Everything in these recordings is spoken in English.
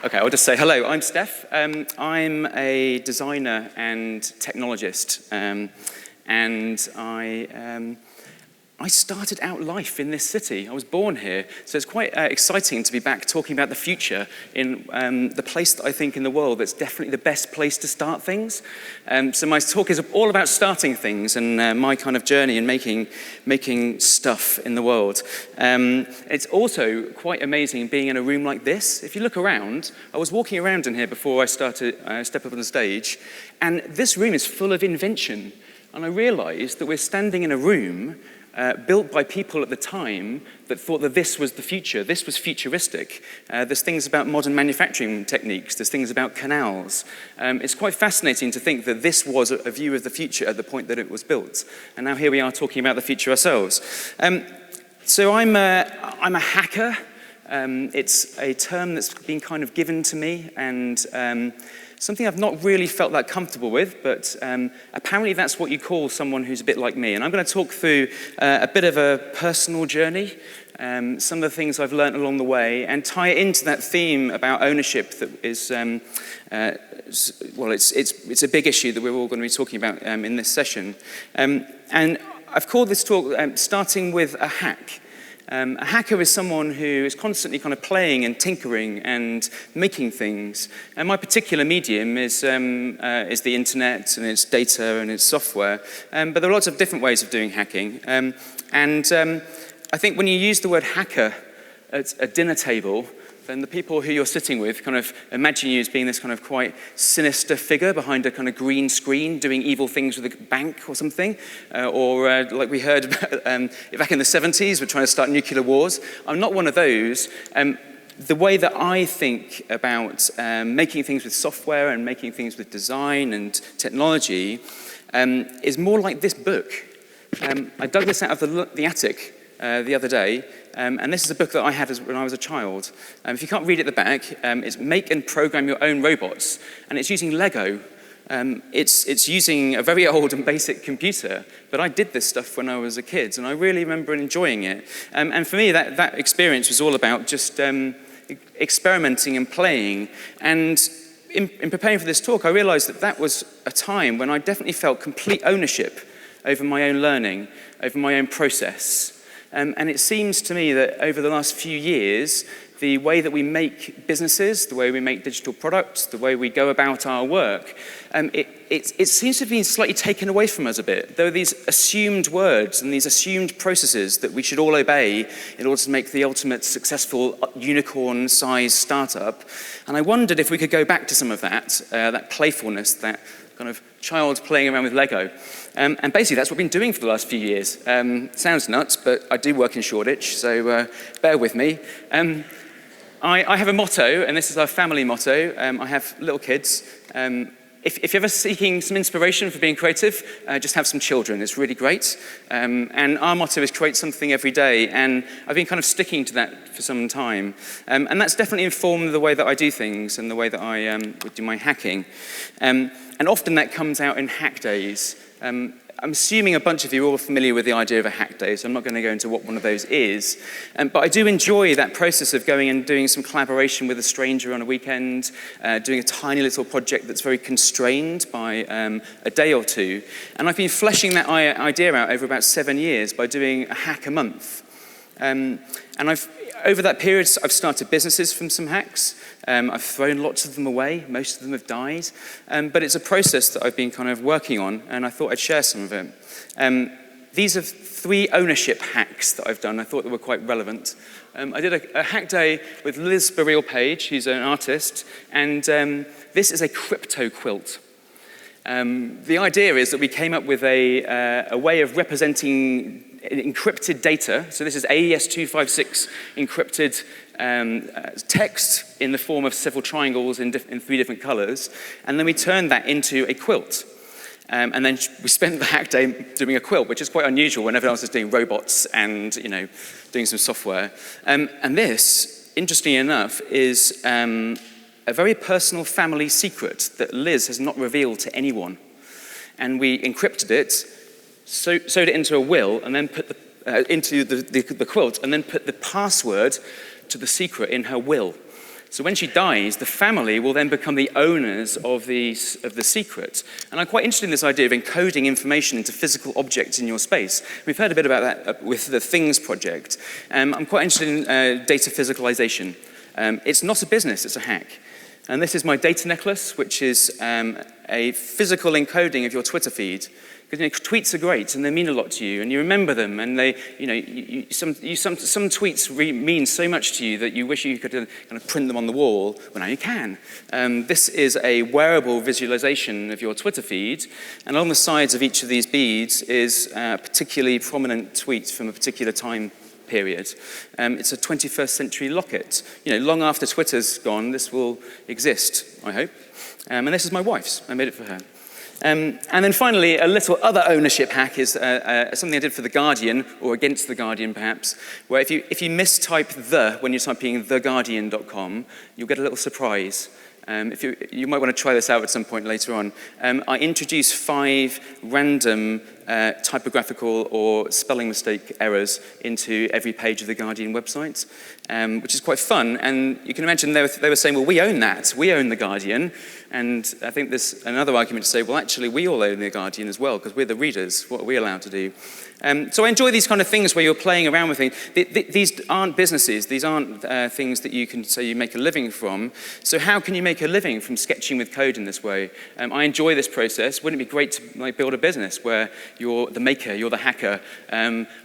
Okay, I'll just say hello. I'm Stef. I'm a designer and technologist, and I started out life in this city. I was born here, so it's quite exciting to be back talking about the future in the place that I think in the world that's definitely the best place to start things. So my talk is all about starting things and my kind of journey in making stuff in the world. It's also quite amazing being in a room like this. If you look around, I was walking around in here before I step up on the stage, and this room is full of invention. And I realized that we're standing in a room built by people at the time that thought that this was the future. This was futuristic. There's things about modern manufacturing techniques. There's things about canals. It's quite fascinating to think that this was a view of the future at the point that it was built. And now here we are talking about the future ourselves. So I'm a hacker. It's a term that's been kind of given to me, and something I've not really felt that comfortable with, but apparently that's what you call someone who's a bit like me. And I'm going to talk through a bit of a personal journey, some of the things I've learned along the way, and tie it into that theme about ownership that is, well, it's a big issue that we're all going to be talking about in this session. And I've called this talk Starting with a Hack. A hacker is someone who is constantly kind of playing and tinkering and making things. And my particular medium is the internet, and it's data and it's software. But there are lots of different ways of doing hacking. I think when you use the word hacker at a dinner table, then the people who you're sitting with kind of imagine you as being this kind of quite sinister figure behind a kind of green screen doing evil things with a bank or something. Or like we heard about, back in the 70s, we're trying to start nuclear wars. I'm not one of those. The way that I think about making things with software and making things with design and technology is more like this book. I dug this out of the attic the other day, and this is a book that I had when I was a child. If you can't read it at the back, it's Make and Program Your Own Robots, and it's using Lego. It's using a very old and basic computer, but I did this stuff when I was a kid, and I really remember enjoying it. And for me, that experience was all about just experimenting and playing. And in preparing for this talk, I realized that was a time when I definitely felt complete ownership over my own learning, over my own process. And it seems to me that over the last few years, the way that we make businesses, the way we make digital products, the way we go about our work, it seems to have been slightly taken away from us a bit. There are these assumed words and these assumed processes that we should all obey in order to make the ultimate successful unicorn-sized startup. And I wondered if we could go back to some of that playfulness, that kind of child playing around with Lego. And basically that's what I've been doing for the last few years. Sounds nuts, but I do work in Shoreditch, so bear with me. I have a motto, and this is our family motto. I have little kids. If you're ever seeking some inspiration for being creative, just have some children. It's really great. And our motto is create something every day, and I've been kind of sticking to that for some time. And that's definitely informed the way that I do things and the way that I would do my hacking. And often that comes out in hack days. I'm assuming a bunch of you are all familiar with the idea of a hack day, so I'm not going to go into what one of those is. But I do enjoy that process of going and doing some collaboration with a stranger on a weekend, doing a tiny little project that's very constrained by a day or two. And I've been fleshing that idea out over about 7 years by doing a hack a month. And over that period, I've started businesses from some hacks. I've thrown lots of them away. Most of them have died. But it's a process that I've been kind of working on, and I thought I'd share some of it. These are 3 ownership hacks that I've done. I thought they were quite relevant. I did a hack day with Liz Barreel-Page, who's an artist, and this is a crypto quilt. The idea is that we came up with a way of representing encrypted data. So this is AES-256 encrypted text in the form of several triangles in 3 different colors. And then we turned that into a quilt. And then we spent the hack day doing a quilt, which is quite unusual when everyone else is doing robots and doing some software. And this, interestingly enough, is a very personal family secret that Liz has not revealed to anyone. And we encrypted it, sewed it into a will, and then put into the quilt, and then put the password to the secret in her will. So when she dies, the family will then become the owners of the secret. And I'm quite interested in this idea of encoding information into physical objects in your space. We've heard a bit about that with the Things project. I'm quite interested in data physicalization. It's not a business, it's a hack. And this is my data necklace, which is a physical encoding of your Twitter feed. Because tweets are great and they mean a lot to you, and you remember them, and they, some tweets mean so much to you that you wish you could kind of print them on the wall. Well, now you can. This is a wearable visualization of your Twitter feed, and along the sides of each of these beads is a particularly prominent tweet from a particular time period. It's a 21st century locket. Long after Twitter's gone, this will exist, I hope. And this is my wife's. I made it for her. And then finally, a little other ownership hack is something I did for The Guardian, or against The Guardian perhaps, where if you mistype the when you're typing theguardian.com, you'll get a little surprise. You might want to try this out at some point later on. I introduce 5 random typographical or spelling mistake errors into every page of the Guardian website, which is quite fun. And you can imagine they were saying, well, we own that. We own the Guardian. And I think there's another argument to say, well, actually, we all own the Guardian as well, because we're the readers. What are we allowed to do? So I enjoy these kind of things where you're playing around with things. These aren't businesses. These aren't things that you can say you make a living from. So how can you make a living from sketching with code in this way? I enjoy this process. Wouldn't it be great to build a business where you're the maker, you're the hacker?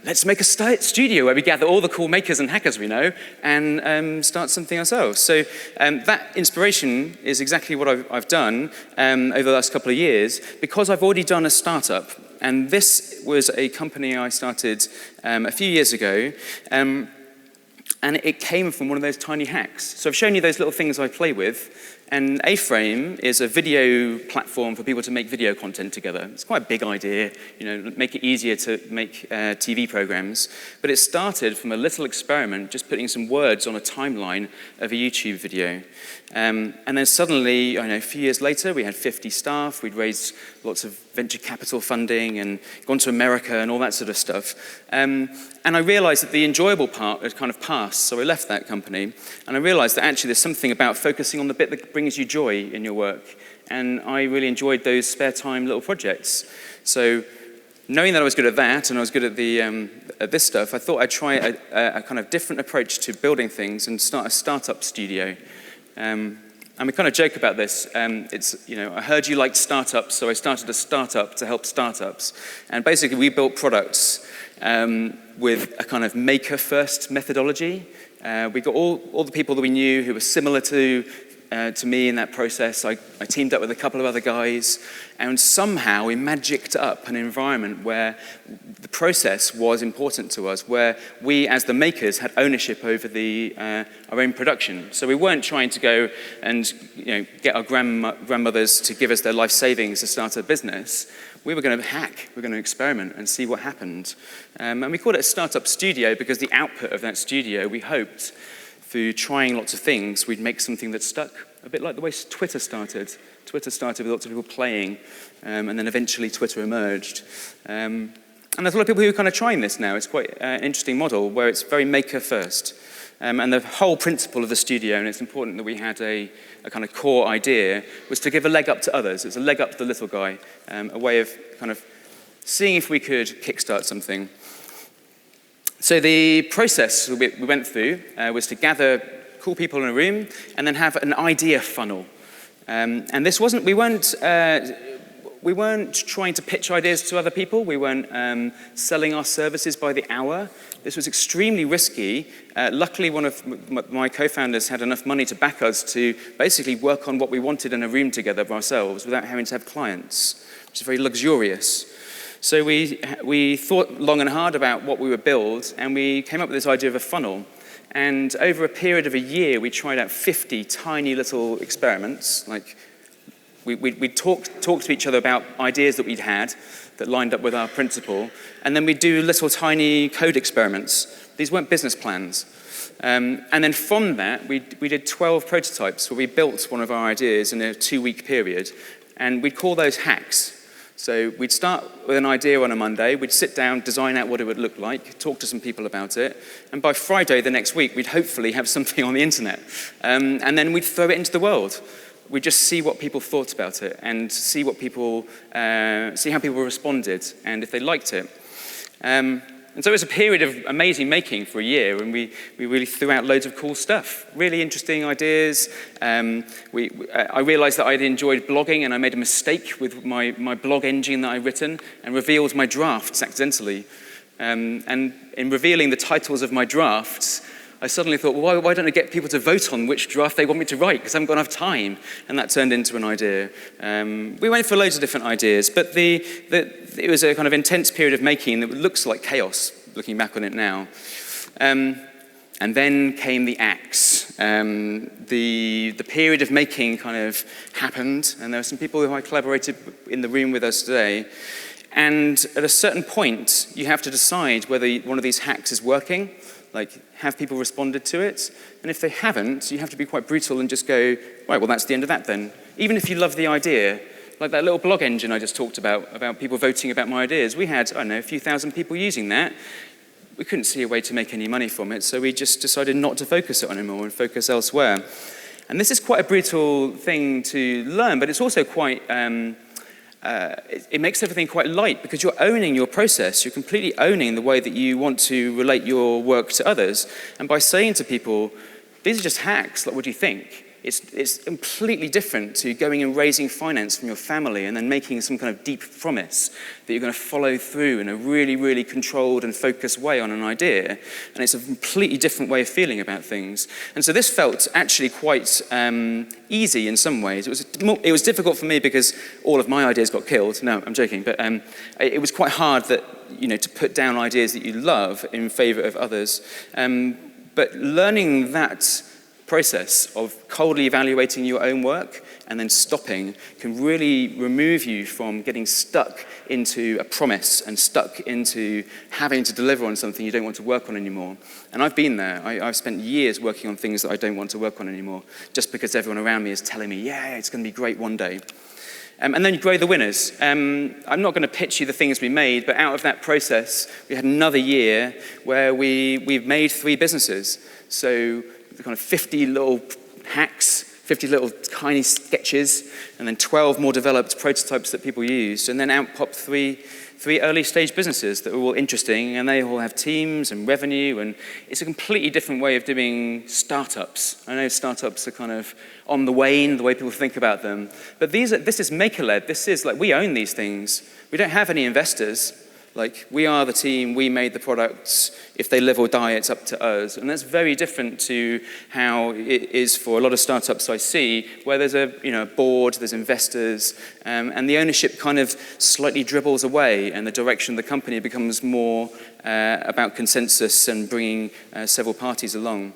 Let's make a studio where we gather all the cool makers and hackers we know and start something ourselves. So that inspiration is exactly what I've done over the last couple of years, because I've already done a startup. And this was a company I started a few years ago, and it came from one of those tiny hacks. So I've shown you those little things I play with, and A-Frame is a video platform for people to make video content together. It's quite a big idea, make it easier to make TV programs. But it started from a little experiment, just putting some words on a timeline of a YouTube video. And then suddenly, a few years later, we had 50 staff, we'd raised lots of venture capital funding and gone to America and all that sort of stuff. And I realized that the enjoyable part had kind of passed, so I left that company. And I realized that actually there's something about focusing on the bit that brings you joy in your work. And I really enjoyed those spare time little projects. So knowing that I was good at that and I was good at this stuff, I thought I'd try a kind of different approach to building things and start a startup studio. And we kind of joke about this. I heard you liked startups, so I started a startup to help startups. And basically, we built products with a kind of maker-first methodology. We got all the people that we knew who were similar to me in that process. I teamed up with a couple of other guys, and somehow we magicked up an environment where the process was important to us, where we, as the makers, had ownership over our own production. So we weren't trying to go and get our grandmothers to give us their life savings to start a business. We were going to hack, we were going to experiment and see what happened. And we called it a startup studio because the output of that studio, we hoped, through trying lots of things, we'd make something that stuck, a bit like the way Twitter started. Twitter started with lots of people playing, and then eventually Twitter emerged. And there's a lot of people who are kind of trying this now. It's quite an interesting model where it's very maker first. And the whole principle of the studio, and it's important that we had a kind of core idea, was to give a leg up to others. It's a leg up to the little guy, a way of kind of seeing if we could kickstart something. So the process we went through was to gather cool people in a room and then have an idea funnel. And this wasn't, we weren't trying to pitch ideas to other people. We weren't selling our services by the hour. This was extremely risky. Luckily, one of my co-founders had enough money to back us to basically work on what we wanted in a room together by ourselves without having to have clients, which is very luxurious. So we thought long and hard about what we would build, and we came up with this idea of a funnel. And over a period of a year, we tried out 50 tiny little experiments. Like we'd talk to each other about ideas that we'd had that lined up with our principle, and then we'd do little tiny code experiments. These weren't business plans. And then from that, we did 12 prototypes where we built one of our ideas in a 2-week period, and we'd call those hacks. So we'd start with an idea on a Monday, we'd sit down, design out what it would look like, talk to some people about it, and by Friday the next week, we'd hopefully have something on the internet. And then we'd throw it into the world. We'd just see what people thought about it and see how people responded and if they liked it. And so it was a period of amazing making for a year, and we really threw out loads of cool stuff, really interesting ideas. I realized that I'd enjoyed blogging, and I made a mistake with my blog engine that I'd written and revealed my drafts accidentally. And in revealing the titles of my drafts, I suddenly thought, well, why don't I get people to vote on which draft they want me to write, because I haven't got enough time. And that turned into an idea. We went for loads of different ideas, but it was a kind of intense period of making that looks like chaos, looking back on it now. And then came the axe. The period of making kind of happened, and there were some people who I collaborated in the room with us today. And at a certain point, you have to decide whether one of these hacks is working. Like, have people responded to it? And if they haven't, you have to be quite brutal and just go, right, well, that's the end of that then. Even if you love the idea, like that little blog engine I just talked about people voting about my ideas, we had, I don't know, a few thousand people using that. We couldn't see a way to make any money from it, so we just decided not to focus it on anymore and focus elsewhere. And this is quite a brutal thing to learn, but it's also quite... it makes everything quite light because you're owning your process. You're completely owning the way that you want to relate your work to others. And by saying to people, these are just hacks, like, what do you think? It's completely different to going and raising finance from your family and then making some kind of deep promise that you're going to follow through in a really, really controlled and focused way on an idea. And it's a completely different way of feeling about things. And so this felt actually quite easy in some ways. It was difficult for me because all of my ideas got killed. No, I'm joking. But it was quite hard to put down ideas that you love in favor of others. But learning that process of coldly evaluating your own work and then stopping can really remove you from getting stuck into a promise and stuck into having to deliver on something you don't want to work on anymore. And I've been there. I've spent years working on things that I don't want to work on anymore just because everyone around me is telling me, yeah, it's going to be great one day. And then you grow the winners. I'm not going to pitch you the things we made, but out of that process, we had another year where we've made 3 businesses. So the kind of 50 little hacks, 50 little tiny sketches, and then 12 more developed prototypes that people used. And then out popped three early stage businesses that were all interesting, and they all have teams and revenue, and it's a completely different way of doing startups. I know startups are kind of on the wane, the way people think about them. But this is maker-led. This is like, we own these things. We don't have any investors. Like, we are the team, we made the products. If they live or die, it's up to us. And that's very different to how it is for a lot of startups I see, where there's a board, there's investors, and the ownership kind of slightly dribbles away, and the direction of the company becomes more about consensus and bringing several parties along.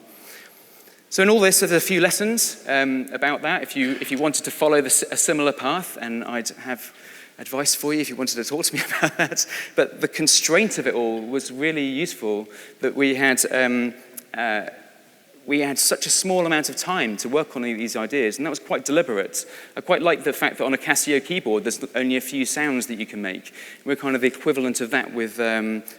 So in all this, there's a few lessons about that. If you wanted to follow a similar path, and I'd have advice for you if you wanted to talk to me about that. But the constraint of it all was really useful, that we had such a small amount of time to work on these ideas, and that was quite deliberate. I quite like the fact that on a Casio keyboard, there's only a few sounds that you can make. We're kind of the equivalent of that with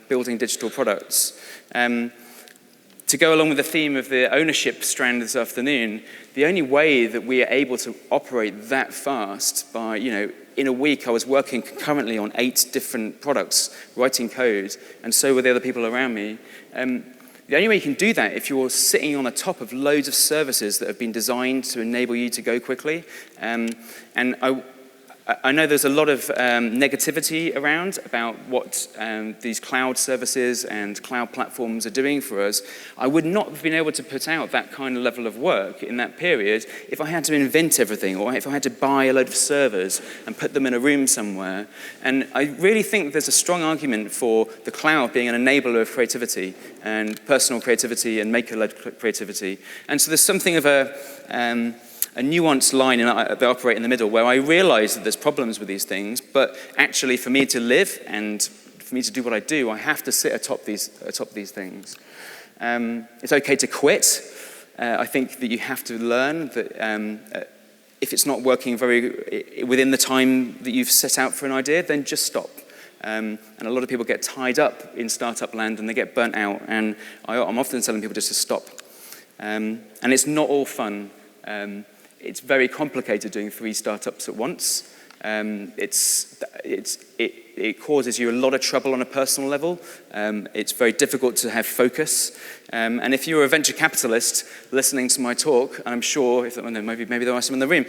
building digital products. To go along with the theme of the ownership strand this afternoon, the only way that we are able to operate that fast by, in a week I was working concurrently on 8 different products, writing code, and so were the other people around me. The only way you can do that if you're sitting on the top of loads of services that have been designed to enable you to go quickly. And I know there's a lot of negativity around about what these cloud services and cloud platforms are doing for us. I would not have been able to put out that kind of level of work in that period if I had to invent everything, or if I had to buy a load of servers and put them in a room somewhere. And I really think there's a strong argument for the cloud being an enabler of creativity and personal creativity and maker-led creativity. And so there's something of a nuanced line that operate in the middle, where I realize that there's problems with these things, but actually for me to live and for me to do what I do, I have to sit atop these things. It's okay to quit. I think that you have to learn that if it's not working within the time that you've set out for an idea, then just stop. And a lot of people get tied up in startup land and they get burnt out. And I'm often telling people just to stop. And it's not all fun. It's very complicated doing 3 startups at once. It causes you a lot of trouble on a personal level. It's very difficult to have focus. And if you're a venture capitalist listening to my talk, and I'm sure, maybe there are some in the room,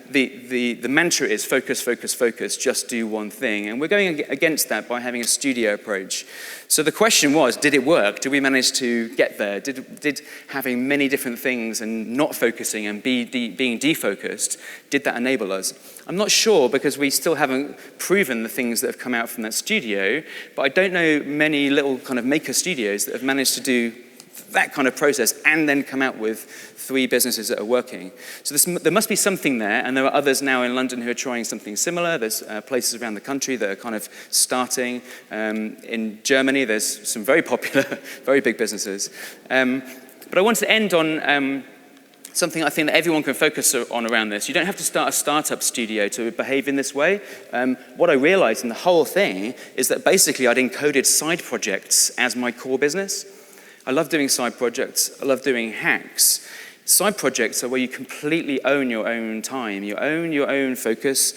the mantra is focus, focus, focus, just do one thing. And we're going against that by having a studio approach. So the question was, did it work? Did we manage to get there? Did having many different things and not focusing and being defocused, did that enable us? I'm not sure, because we still haven't proven the things that have come out from that studio, but I don't know many little kind of maker studios that have managed to do that kind of process and then come out with 3 businesses that are working. So there must be something there, and there are others now in London who are trying something similar. There's places around the country that are kind of starting. In Germany, there's some very popular, very big businesses. But I want to end on something I think that everyone can focus on around this. You don't have to start a startup studio to behave in this way. What I realized in the whole thing is that basically I'd encoded side projects as my core business. I love doing side projects. I love doing hacks. Side projects are where you completely own your own time. You own your own focus.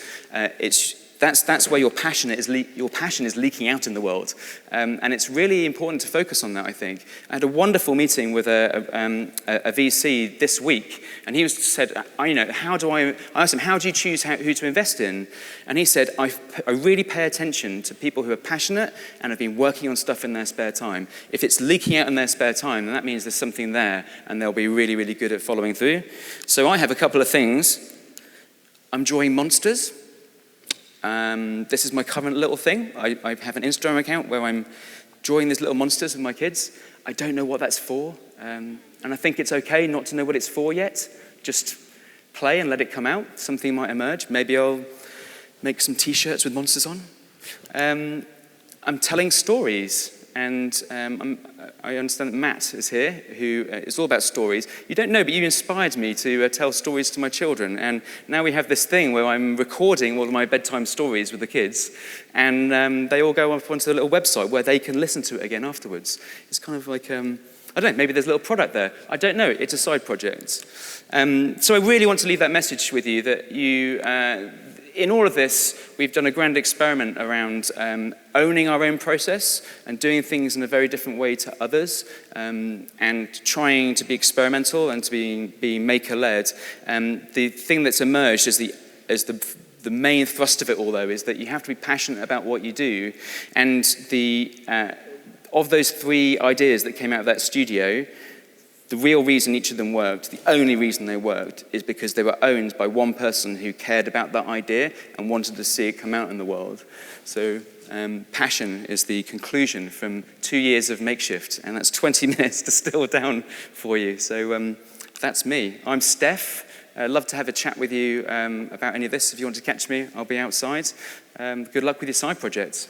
That's where your passion is leaking out in the world. And it's really important to focus on that, I think. I had a wonderful meeting with a VC this week, and he said, I asked him, how do you choose who to invest in? And he said, I really pay attention to people who are passionate and have been working on stuff in their spare time. If it's leaking out in their spare time, then that means there's something there, and they'll be really, really good at following through. So I have a couple of things. I'm drawing monsters. This is my current little thing. I have an Instagram account where I'm drawing these little monsters with my kids. I don't know what that's for. And I think it's okay not to know what it's for yet. Just play and let it come out. Something might emerge. Maybe I'll make some t-shirts with monsters on. I'm telling stories. And I understand that Matt is here, who is all about stories. You don't know, but you inspired me to tell stories to my children. And now we have this thing where I'm recording all of my bedtime stories with the kids. And they all go up onto the little website where they can listen to it again afterwards. It's kind of like, I don't know, maybe there's a little product there. I don't know. It's a side project. So I really want to leave that message with you that you... in all of this, we've done a grand experiment around owning our own process and doing things in a very different way to others, and trying to be experimental and to be maker-led. The thing that's emerged as the main thrust of it all, though, is that you have to be passionate about what you do. And of those 3 ideas that came out of that studio, the real reason each of them worked, the only reason they worked, is because they were owned by one person who cared about that idea and wanted to see it come out in the world. So passion is the conclusion from 2 years of makeshift, and that's 20 minutes distilled down for you. So that's me. I'm Stef. I'd love to have a chat with you about any of this. If you want to catch me, I'll be outside. Good luck with your side projects.